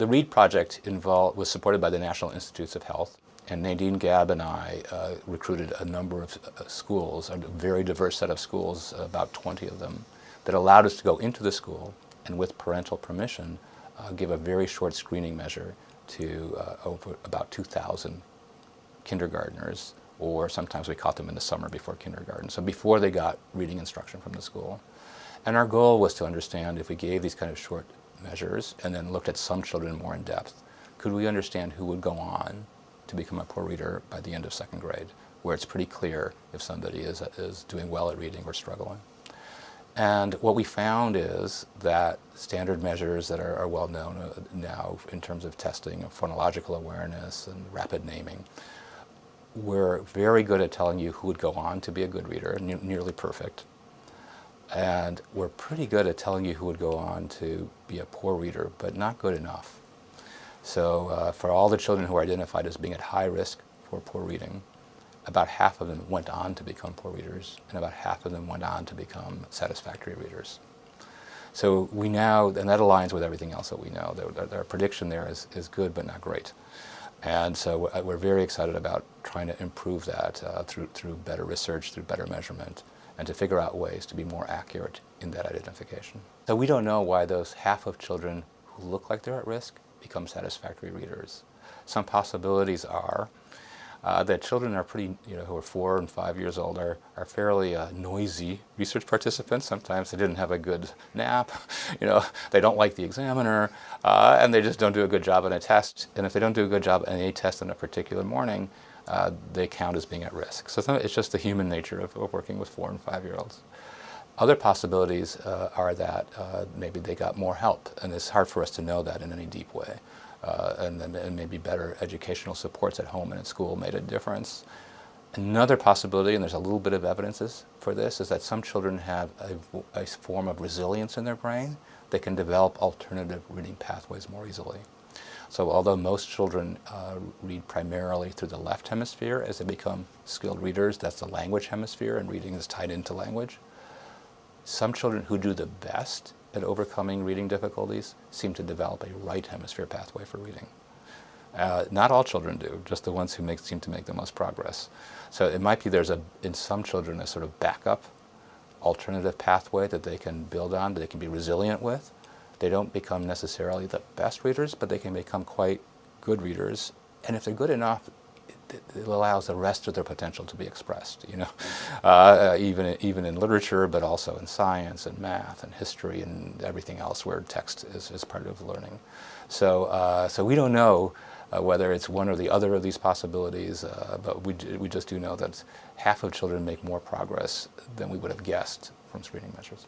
The READ project was supported by the National Institutes of Health, and Nadine Gabb and I recruited a number of schools, a very diverse set of schools, about 20 of them, that allowed us to go into the school and with parental permission give a very short screening measure to over about 2,000 kindergartners, or sometimes we caught them in the summer before kindergarten, so before they got reading instruction from the school. And our goal was to understand, if we gave these kind of short measures and then looked at some children more in depth, could we understand who would go on to become a poor reader by the end of second grade, where it's pretty clear if somebody is doing well at reading or struggling. And what we found is that standard measures that are well known now in terms of testing of phonological awareness and rapid naming were very good at telling you who would go on to be a good reader, nearly perfect. And we're pretty good at telling you who would go on to be a poor reader, but not good enough. So for all the children who are identified as being at high risk for poor reading, about half of them went on to become poor readers, and about half of them went on to become satisfactory readers. So we now, and that aligns with everything else that we know, our prediction there is good but not great. And so we're very excited about trying to improve that through better research, through better measurement, and to figure out ways to be more accurate in that identification. So we don't know why those half of children who look like they're at risk become satisfactory readers. Some possibilities are that children are pretty, who are 4 and 5 years old are fairly noisy research participants. Sometimes they didn't have a good nap, they don't like the examiner, and they just don't do a good job on a test. And if they don't do a good job on a test on a particular morning, they count as being at risk. So it's just the human nature of working with 4 and 5 year olds. Other possibilities are that maybe they got more help, and it's hard for us to know that in any deep way. And maybe better educational supports at home and at school made a difference. Another possibility, and there's a little bit of evidence for this, is that some children have a form of resilience in their brain. They can develop alternative reading pathways more easily. So although most children read primarily through the left hemisphere as they become skilled readers, that's the language hemisphere, and reading is tied into language. Some children who do the best at overcoming reading difficulties seem to develop a right hemisphere pathway for reading. Not all children do, just the ones who seem to make the most progress. So it might be in some children a sort of backup alternative pathway that they can build on, that they can be resilient with. They don't become necessarily the best readers, but they can become quite good readers. And if they're good enough, it allows the rest of their potential to be expressed, even in literature, but also in science and math and history and everything else where text is part of learning. So we don't know whether it's one or the other of these possibilities, but we just do know that half of children make more progress than we would have guessed from screening measures.